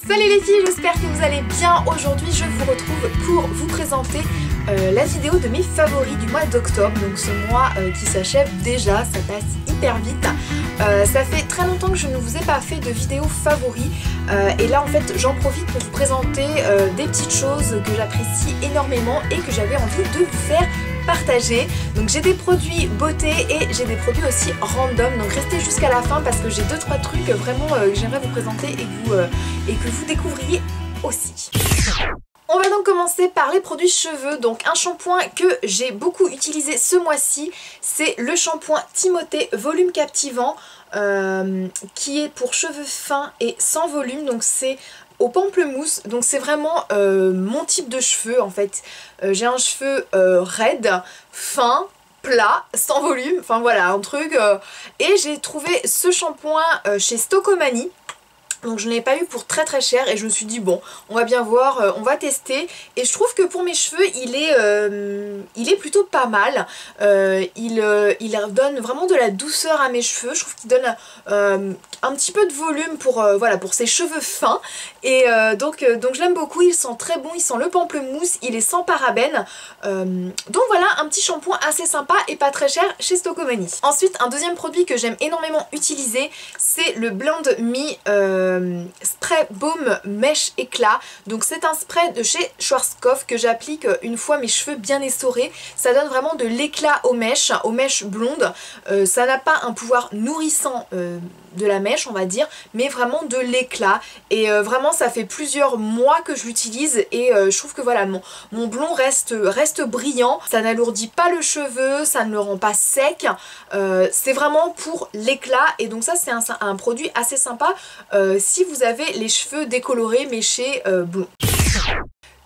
Salut les filles, j'espère que vous allez bien. Aujourd'hui je vous retrouve pour vous présenter la vidéo de mes favoris du mois d'octobre. Donc ce mois qui s'achève déjà, ça passe hyper vite. Ça fait très longtemps que je ne vous ai pas fait de vidéo favoris et là en fait j'en profite pour vous présenter des petites choses que j'apprécie énormément et que j'avais envie de vous faire partager. Donc j'ai des produits beauté et j'ai des produits aussi random, donc restez jusqu'à la fin parce que j'ai 2-3 trucs vraiment que j'aimerais vous présenter et que vous découvriez aussi. On va donc commencer par les produits cheveux. Donc un shampoing que j'ai beaucoup utilisé ce mois-ci, c'est le shampoing Timothée Volume Captivant qui est pour cheveux fins et sans volume. Donc c'est au pamplemousse, donc c'est vraiment mon type de cheveux en fait. J'ai un cheveu raide, fin, plat, sans volume, enfin voilà un truc. Et j'ai trouvé ce shampoing chez Stocomanie. Donc je ne l'ai pas eu pour très très cher et je me suis dit bon on va bien voir, on va tester. Et je trouve que pour mes cheveux il est plutôt pas mal. Il donne vraiment de la douceur à mes cheveux. Je trouve qu'il donne un petit peu de volume pour, voilà, pour ses cheveux fins. Et donc je l'aime beaucoup, il sent très bon, il sent le pamplemousse, il est sans parabènes. Donc voilà un petit shampoing assez sympa et pas très cher chez Stocomanie. Ensuite un deuxième produit que j'aime énormément utiliser, c'est le Blend Me Spray Baume Mèche Éclat. Donc c'est un spray de chez Schwarzkopf que j'applique une fois mes cheveux bien essorés. Ça donne vraiment de l'éclat aux mèches blondes. Ça n'a pas un pouvoir nourrissant de la mèche on va dire, mais vraiment de l'éclat. Et vraiment ça fait plusieurs mois que je l'utilise et je trouve que voilà mon blond reste brillant. Ça n'alourdit pas le cheveu, ça ne le rend pas sec. C'est vraiment pour l'éclat et donc ça c'est un produit assez sympa si vous avez les cheveux décolorés méchés blonds.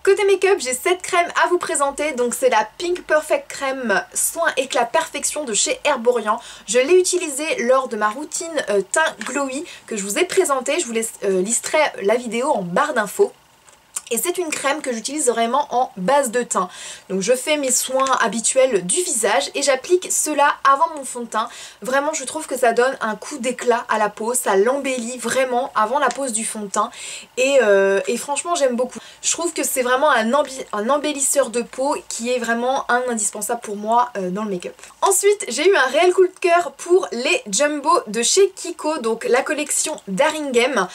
Côté make-up, j'ai cette crème à vous présenter, donc c'est la Pink Perfect Crème Soin Éclat Perfection de chez Herborian. Je l'ai utilisée lors de ma routine teint glowy que je vous ai présentée, je vous listerai la vidéo en barre d'infos. Et c'est une crème que j'utilise vraiment en base de teint. Donc je fais mes soins habituels du visage et j'applique cela avant mon fond de teint. Vraiment je trouve que ça donne un coup d'éclat à la peau, ça l'embellit vraiment avant la pose du fond de teint. Et franchement j'aime beaucoup. Je trouve que c'est vraiment un embellisseur de peau qui est vraiment un indispensable pour moi dans le make-up. Ensuite j'ai eu un réel coup de cœur pour les Jumbo de chez Kiko, donc la collection Daringhem.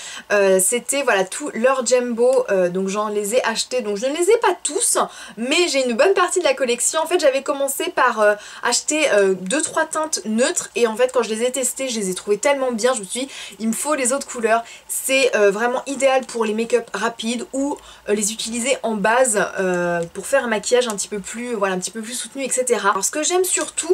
C'était voilà tout leur Jumbo, donc j'en les ai achetés, donc je ne les ai pas tous mais j'ai une bonne partie de la collection. En fait j'avais commencé par acheter 2-3 teintes neutres et en fait quand je les ai testées je les ai trouvées tellement bien, je me suis dit il me faut les autres couleurs. C'est vraiment idéal pour les make-up rapides ou les utiliser en base pour faire un maquillage un petit peu plus, voilà, un petit peu plus soutenu, etc. Alors ce que j'aime surtout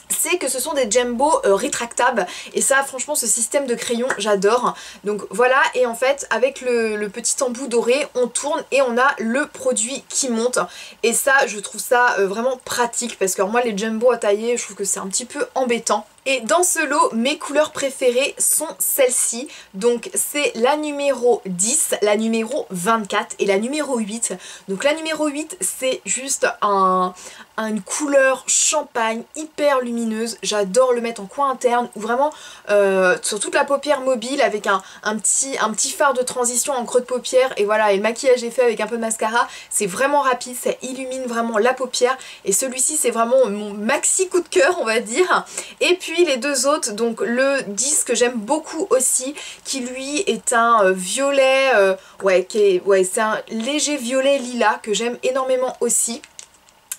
c'est que ce sont des Jumbo rétractables et ça franchement ce système de crayon j'adore. Donc voilà, et en fait avec le petit embout doré on tourne et on a le produit qui monte et ça je trouve ça vraiment pratique parce que alors, moi les Jumbo à tailler je trouve que c'est un petit peu embêtant. Et dans ce lot, mes couleurs préférées sont celles-ci. Donc c'est la numéro 10, la numéro 24 et la numéro 8. Donc la numéro 8 c'est juste une couleur champagne hyper lumineuse. J'adore le mettre en coin interne ou vraiment sur toute la paupière mobile avec un petit fard de transition en creux de paupière. Et voilà, et le maquillage est fait avec un peu de mascara. C'est vraiment rapide, ça illumine vraiment la paupière. Et celui-ci c'est vraiment mon maxi coup de cœur on va dire. Et puis les deux autres, donc le 10 que j'aime beaucoup aussi, qui lui est un violet, c'est un léger violet lilas que j'aime énormément aussi.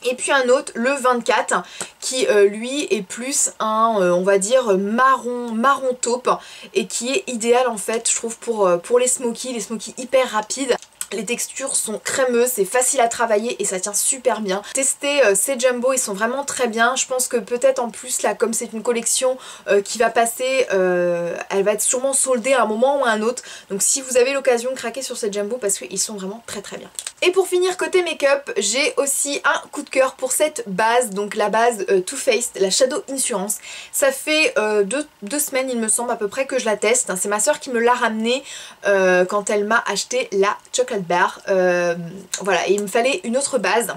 Et puis un autre, le 24, qui lui est plus un, on va dire, marron taupe et qui est idéal en fait, je trouve, pour les smokies hyper rapides. Les textures sont crémeuses, c'est facile à travailler et ça tient super bien. Tester ces Jumbo, ils sont vraiment très bien. Je pense que peut-être en plus là, comme c'est une collection qui va passer, elle va être sûrement soldée à un moment ou à un autre. Donc si vous avez l'occasion de craquer sur ces Jumbo parce qu'ils sont vraiment très très bien. Et pour finir côté make-up, j'ai aussi un coup de cœur pour cette base, donc la base Too Faced, la Shadow Insurance. Ça fait deux semaines il me semble à peu près que je la teste. C'est ma soeur qui me l'a ramenée quand elle m'a acheté la Chocolate Bar. Voilà, et il me fallait une autre base.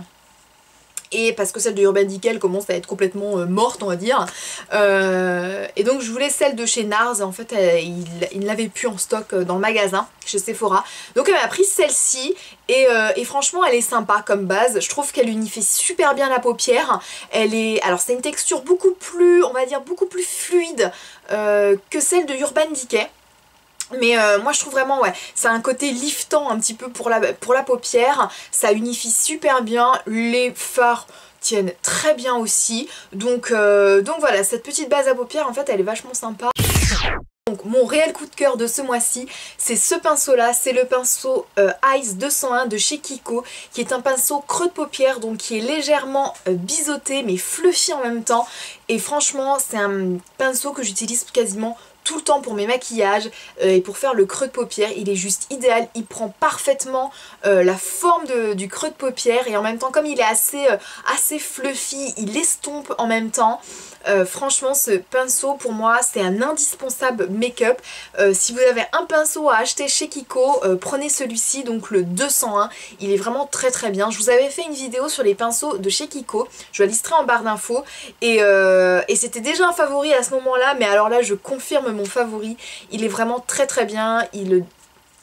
et parce que celle de Urban Decay elle commence à être complètement morte, on va dire. Et donc je voulais celle de chez NARS, en fait il ne l'avait plus en stock dans le magasin chez Sephora, donc elle m'a pris celle-ci et franchement elle est sympa comme base. Je trouve qu'elle unifie super bien la paupière. Alors c'est une texture beaucoup plus, on va dire beaucoup plus fluide que celle de Urban Decay. Mais moi je trouve vraiment, ouais, ça a un côté liftant un petit peu pour la paupière, ça unifie super bien, les fards tiennent très bien aussi, donc voilà, cette petite base à paupières en fait elle est vachement sympa. Donc mon réel coup de cœur de ce mois-ci, c'est ce pinceau là, c'est le pinceau Ice 201 de chez Kiko, qui est un pinceau creux de paupière, donc qui est légèrement biseauté mais fluffy en même temps, et franchement c'est un pinceau que j'utilise quasiment tout le temps pour mes maquillages et pour faire le creux de paupière. Il est juste idéal, il prend parfaitement la forme du creux de paupière et en même temps comme il est assez fluffy, il estompe en même temps. Franchement ce pinceau pour moi c'est un indispensable make-up. Si vous avez un pinceau à acheter chez Kiko, prenez celui-ci, donc le 201, il est vraiment très très bien. Je vous avais fait une vidéo sur les pinceaux de chez Kiko, je la listerai en barre d'infos et c'était déjà un favori à ce moment là, mais alors là je confirme mon favori, il est vraiment très très bien, il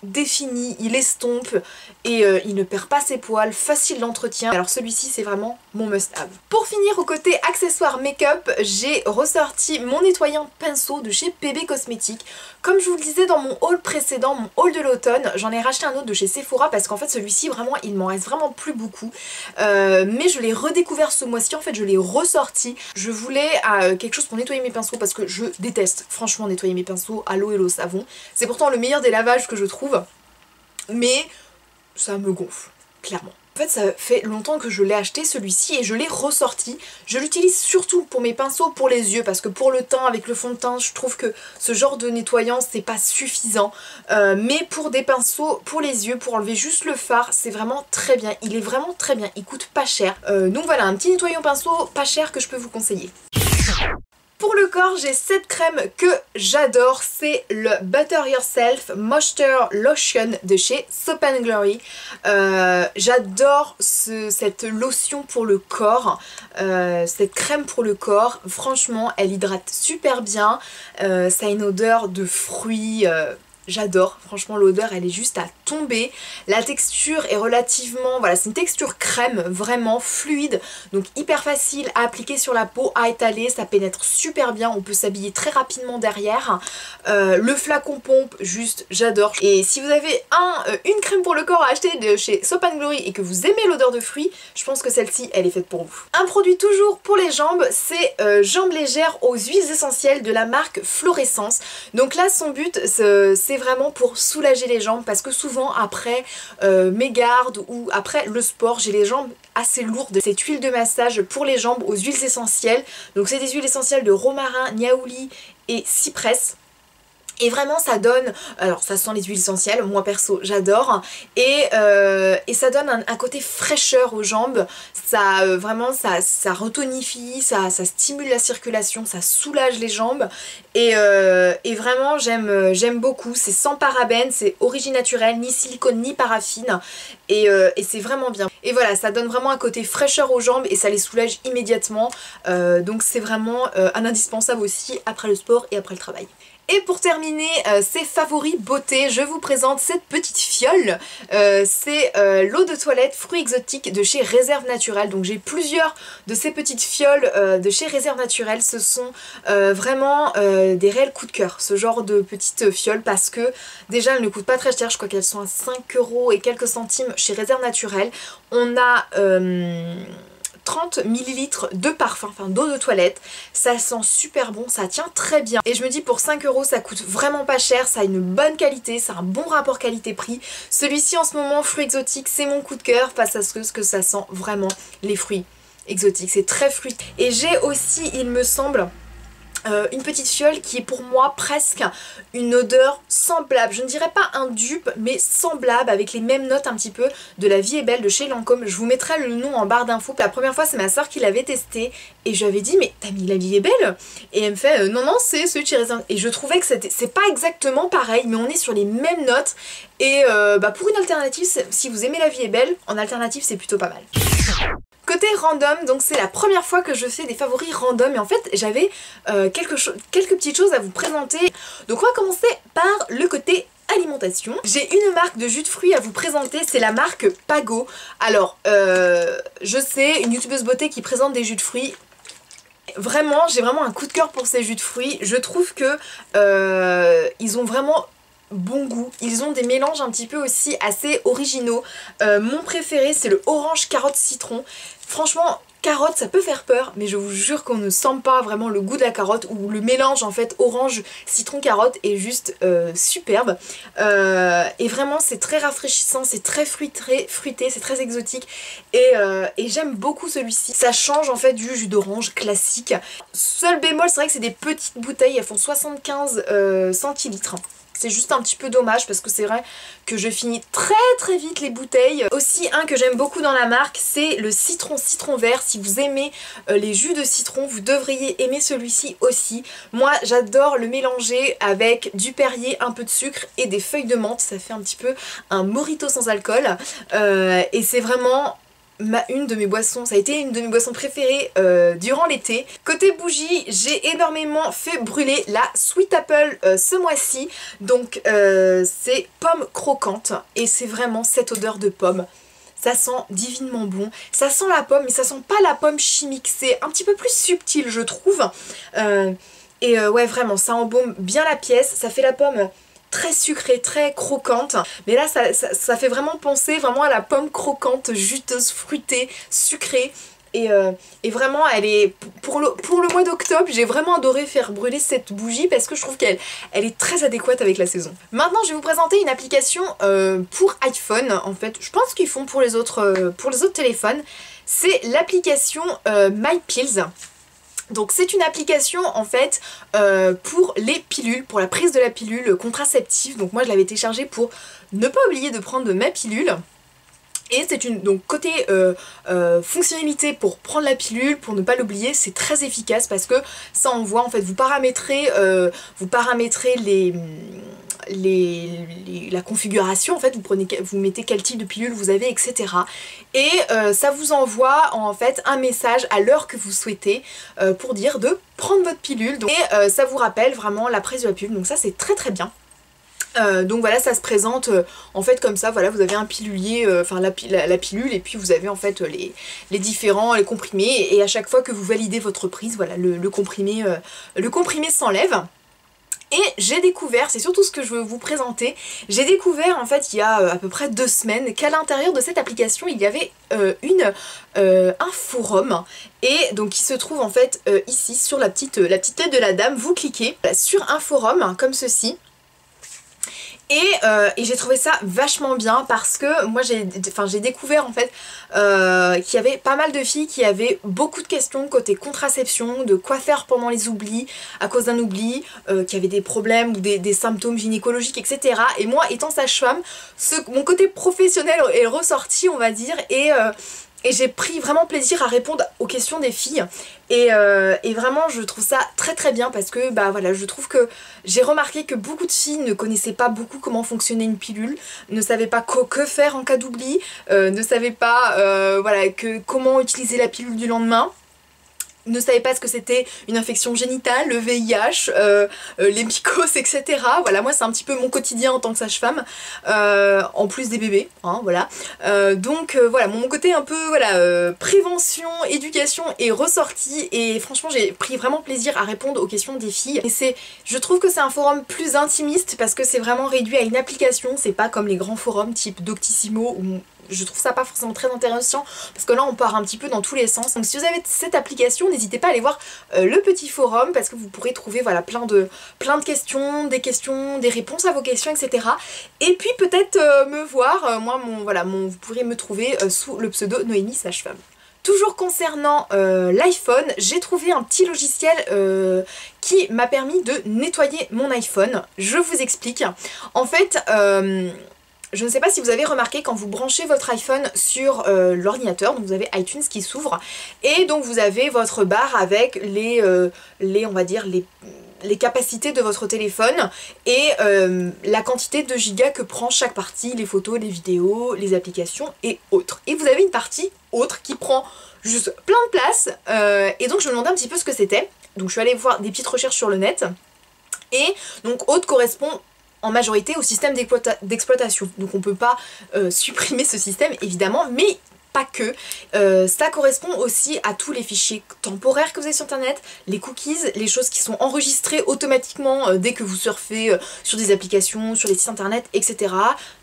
défini, il estompe et il ne perd pas ses poils, facile d'entretien. Alors celui-ci c'est vraiment mon must-have. Pour finir au côté accessoires make-up, j'ai ressorti mon nettoyant pinceau de chez PB Cosmetics. Comme je vous le disais dans mon haul précédent, mon haul de l'automne, j'en ai racheté un autre de chez Sephora parce qu'en fait celui-ci vraiment il m'en reste vraiment plus beaucoup. Mais je l'ai redécouvert ce mois-ci, en fait je l'ai ressorti. Je voulais quelque chose pour nettoyer mes pinceaux parce que je déteste franchement nettoyer mes pinceaux à l'eau et au savon. C'est pourtant le meilleur des lavages que je trouve. Mais ça me gonfle, clairement. En fait ça fait longtemps que je l'ai acheté celui-ci et je l'ai ressorti. Je l'utilise surtout pour mes pinceaux pour les yeux parce que pour le teint avec le fond de teint je trouve que ce genre de nettoyant c'est pas suffisant. Mais pour des pinceaux pour les yeux, pour enlever juste le fard, c'est vraiment très bien. Il est vraiment très bien, il coûte pas cher. Donc voilà, un petit nettoyant pinceau pas cher que je peux vous conseiller. Pour le corps, j'ai cette crème que j'adore, c'est le Butter Yourself Moisture Lotion de chez Soap & Glory. J'adore cette lotion pour le corps, cette crème pour le corps. Franchement, elle hydrate super bien, ça a une odeur de fruits. J'adore, franchement l'odeur elle est juste à tomber. La texture est relativement, voilà c'est une texture crème vraiment fluide, donc hyper facile à appliquer sur la peau, à étaler, ça pénètre super bien, on peut s'habiller très rapidement derrière. Le flacon pompe, juste j'adore. Et si vous avez une crème pour le corps à acheter de chez Soap & Glory et que vous aimez l'odeur de fruits, je pense que celle-ci elle est faite pour vous. Un produit toujours pour les jambes, c'est Jambes légères aux huiles essentielles de la marque Florescence. Donc là son but c'est vraiment pour soulager les jambes parce que souvent après mes gardes ou après le sport j'ai les jambes assez lourdes. Cette huile de massage pour les jambes aux huiles essentielles, donc c'est des huiles essentielles de romarin, niaouli et cypress. Et vraiment ça donne, alors ça sent les huiles essentielles, moi perso j'adore, et ça donne un côté fraîcheur aux jambes, ça vraiment ça retonifie, ça stimule la circulation, ça soulage les jambes, et vraiment j'aime beaucoup. C'est sans parabènes, c'est origine naturelle, ni silicone ni paraffine, et c'est vraiment bien. Et voilà, ça donne vraiment un côté fraîcheur aux jambes et ça les soulage immédiatement, donc c'est vraiment un indispensable aussi après le sport et après le travail. Et pour terminer ces favoris beauté, je vous présente cette petite fiole. C'est l'eau de toilette fruits exotiques de chez Réserve Naturelle. Donc j'ai plusieurs de ces petites fioles de chez Réserve Naturelle. Ce sont vraiment des réels coups de cœur, ce genre de petites fioles, parce que déjà elles ne coûtent pas très cher. Je crois qu'elles sont à 5 € et quelques centimes chez Réserve Naturelle. On a 30 ml de parfum, enfin d'eau de toilette, ça sent super bon, ça tient très bien et je me dis pour 5 € ça coûte vraiment pas cher, ça a une bonne qualité, c'est un bon rapport qualité-prix. Celui-ci en ce moment, fruits exotiques, c'est mon coup de cœur parce à ce que ça sent vraiment les fruits exotiques, c'est très fruité. Et j'ai aussi, il me semble, une petite fiole qui est pour moi presque une odeur semblable, je ne dirais pas un dupe mais semblable, avec les mêmes notes un petit peu de La Vie est Belle de chez Lancôme. Je vous mettrai le nom en barre d'infos. La première fois c'est ma soeur qui l'avait testé et je lui avais dit mais t'as mis La Vie est Belle? Et elle me fait non non c'est celui de chez Réserve. Et je trouvais que c'est pas exactement pareil mais on est sur les mêmes notes et pour une alternative, si vous aimez La Vie est Belle, en alternative c'est plutôt pas mal. Côté random, donc c'est la première fois que je fais des favoris random et en fait j'avais quelques petites choses à vous présenter. Donc on va commencer par le côté alimentation. J'ai une marque de jus de fruits à vous présenter, c'est la marque Pago. Alors je sais, une youtubeuse beauté qui présente des jus de fruits. Vraiment, j'ai vraiment un coup de cœur pour ces jus de fruits. Je trouve que ils ont vraiment bon goût. Ils ont des mélanges un petit peu aussi assez originaux. Mon préféré c'est le orange carotte citron. Franchement, carotte ça peut faire peur, mais je vous jure qu'on ne sent pas vraiment le goût de la carotte, ou le mélange en fait orange citron carotte est juste superbe. Et vraiment c'est très rafraîchissant, c'est très fruité, c'est très exotique et j'aime beaucoup celui-ci. Ça change en fait du jus d'orange classique. Seul bémol, c'est vrai que c'est des petites bouteilles, elles font 75 centilitres. C'est juste un petit peu dommage parce que c'est vrai que je finis très vite les bouteilles. Aussi un que j'aime beaucoup dans la marque, c'est le citron vert. Si vous aimez les jus de citron, vous devriez aimer celui-ci aussi. Moi j'adore le mélanger avec du Perrier, un peu de sucre et des feuilles de menthe. Ça fait un petit peu un mojito sans alcool et c'est vraiment une de mes boissons, ça a été une de mes boissons préférées durant l'été. Côté bougie, j'ai énormément fait brûler la Sweet Apple ce mois-ci. Donc c'est pomme croquante et c'est vraiment cette odeur de pomme. Ça sent divinement bon, ça sent la pomme mais ça sent pas la pomme chimique, c'est un petit peu plus subtil je trouve. Ouais vraiment ça embaume bien la pièce, ça fait la pomme très sucrée, très croquante, mais là ça fait vraiment penser vraiment à la pomme croquante, juteuse, fruitée, sucrée. Et vraiment elle est pour le mois d'octobre, j'ai vraiment adoré faire brûler cette bougie parce que je trouve qu'elle est très adéquate avec la saison. Maintenant je vais vous présenter une application pour iPhone. En fait je pense qu'ils font pour les autres téléphones. C'est l'application My Pills. Donc c'est une application en fait pour les pilules, pour la prise de la pilule contraceptive. Donc moi je l'avais téléchargée pour ne pas oublier de prendre ma pilule. Et c'est une, donc côté fonctionnalité pour prendre la pilule, pour ne pas l'oublier, c'est très efficace parce que ça envoie en fait, vous paramétrez la configuration, en fait vous mettez quel type de pilule vous avez, etc. Et ça vous envoie en fait un message à l'heure que vous souhaitez pour dire de prendre votre pilule. Et ça vous rappelle vraiment la prise de la pilule, donc ça c'est très bien. Donc voilà, ça se présente en fait comme ça, voilà, vous avez un pilulier, enfin la pilule, et puis vous avez en fait les différents, les comprimés, et à chaque fois que vous validez votre prise, voilà, le comprimé s'enlève. Et j'ai découvert, c'est surtout ce que je veux vous présenter, j'ai découvert en fait il y a à peu près 2 semaines qu'à l'intérieur de cette application il y avait un forum, et donc il se trouve en fait ici sur la petite tête de la dame, vous cliquez sur un forum comme ceci. Et j'ai trouvé ça vachement bien parce que moi j'ai découvert en fait qu'il y avait pas mal de filles qui avaient beaucoup de questions côté contraception, de quoi faire pendant les oublis, à cause d'un oubli, qui avaient des problèmes ou des symptômes gynécologiques, etc. Et moi étant sage-femme, mon côté professionnel est ressorti on va dire, et j'ai pris vraiment plaisir à répondre aux questions des filles et vraiment je trouve ça très bien parce que bah voilà, je trouve que j'ai remarqué que beaucoup de filles ne connaissaient pas beaucoup comment fonctionnait une pilule, ne savaient pas que faire en cas d'oubli, ne savaient pas voilà, comment utiliser la pilule du lendemain, ne savaient pas ce que c'était une infection génitale, le VIH, les mycoses, etc. Voilà, moi c'est un petit peu mon quotidien en tant que sage-femme, en plus des bébés, hein, voilà. Donc voilà, mon côté un peu voilà, prévention, éducation est ressorti, et franchement j'ai pris vraiment plaisir à répondre aux questions des filles. Et je trouve que c'est un forum plus intimiste parce que c'est vraiment réduit à une application, c'est pas comme les grands forums type Doctissimo où je trouve ça pas forcément très intéressant parce que là on part un petit peu dans tous les sens. Donc si vous avez cette application, n'hésitez pas à aller voir le petit forum parce que vous pourrez trouver voilà, plein de questions, des réponses à vos questions, etc. Et puis peut-être me voir, moi vous pourrez me trouver sous le pseudo Noémie Sage-Femme. Toujours concernant l'iPhone, j'ai trouvé un petit logiciel qui m'a permis de nettoyer mon iPhone. Je vous explique. En fait, Je ne sais pas si vous avez remarqué quand vous branchez votre iPhone sur l'ordinateur, donc vous avez iTunes qui s'ouvre et donc vous avez votre barre avec on va dire les capacités de votre téléphone et la quantité de gigas que prend chaque partie, les photos, les vidéos, les applications et autres. Et vous avez une partie autre qui prend juste plein de place et donc je me demandais un petit peu ce que c'était. Donc je suis allée voir des petites recherches sur le net et donc autre correspond en majorité au système d'exploitation. Donc on peut pas supprimer ce système évidemment, mais pas que. Ça correspond aussi à tous les fichiers temporaires que vous avez sur internet, les cookies, les choses qui sont enregistrées automatiquement dès que vous surfez sur des applications, sur les sites internet, etc.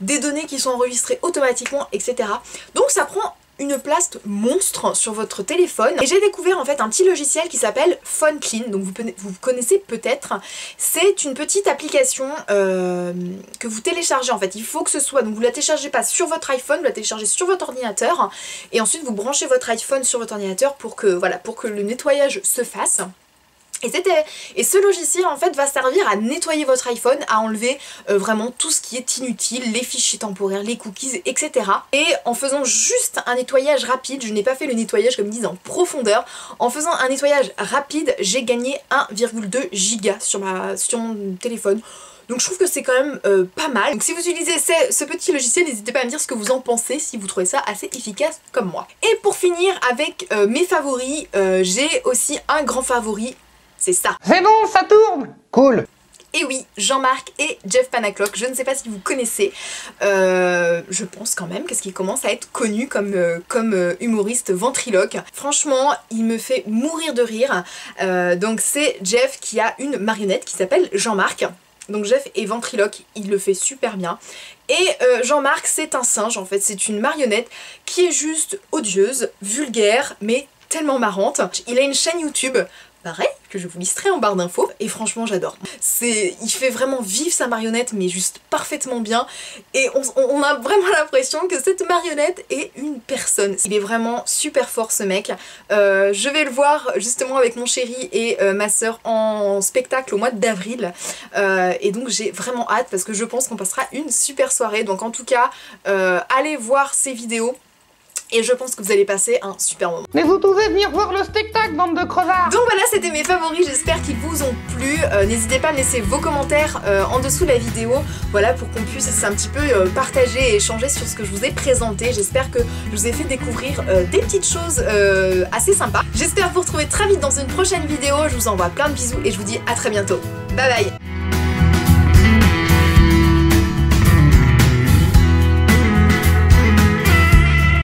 Des données qui sont enregistrées automatiquement, etc. Donc ça prend une place monstre sur votre téléphone et j'ai découvert en fait un petit logiciel qui s'appelle PhoneClean, donc vous connaissez peut-être. C'est une petite application que vous téléchargez en fait. Il faut que ce soit, donc vous la téléchargez pas sur votre iPhone, vous la téléchargez sur votre ordinateur et ensuite vous branchez votre iPhone sur votre ordinateur pour que le nettoyage se fasse. Et ce logiciel en fait va servir à nettoyer votre iPhone, à enlever vraiment tout ce qui est inutile, les fichiers temporaires, les cookies, etc. Et en faisant juste un nettoyage rapide, je n'ai pas fait le nettoyage comme ils disent en profondeur, en faisant un nettoyage rapide, j'ai gagné 1,2 giga sur mon téléphone. Donc je trouve que c'est quand même pas mal. Donc si vous utilisez ce petit logiciel, n'hésitez pas à me dire ce que vous en pensez, si vous trouvez ça assez efficace comme moi. Et pour finir avec mes favoris, j'ai aussi un grand favori. C'est ça. C'est bon, ça tourne. Cool. Et oui, Jean-Marc et Jeff Panaclock, je ne sais pas si vous connaissez, je pense quand même, parce qu'il commence à être connu comme humoriste ventriloque. Franchement, il me fait mourir de rire. Donc c'est Jeff qui a une marionnette qui s'appelle Jean-Marc. Donc Jeff est ventriloque, il le fait super bien. Et Jean-Marc, c'est un singe en fait, c'est une marionnette qui est juste odieuse, vulgaire, mais tellement marrante. Il a une chaîne YouTube, pareil, que je vous listerai en barre d'infos, et franchement j'adore. Il fait vraiment vivre sa marionnette, mais juste parfaitement bien, et on a vraiment l'impression que cette marionnette est une personne. Il est vraiment super fort ce mec. Je vais le voir justement avec mon chéri et ma soeur en spectacle au mois d'avril, et donc j'ai vraiment hâte parce que je pense qu'on passera une super soirée. Donc en tout cas, allez voir ses vidéos. Et je pense que vous allez passer un super moment. Mais vous pouvez venir voir le spectacle, bande de crevards. Donc voilà, c'était mes favoris, j'espère qu'ils vous ont plu. N'hésitez pas à me laisser vos commentaires en dessous de la vidéo, voilà, pour qu'on puisse un petit peu partager et échanger sur ce que je vous ai présenté. J'espère que je vous ai fait découvrir des petites choses assez sympas. J'espère vous retrouver très vite dans une prochaine vidéo, je vous envoie plein de bisous et je vous dis à très bientôt. Bye bye.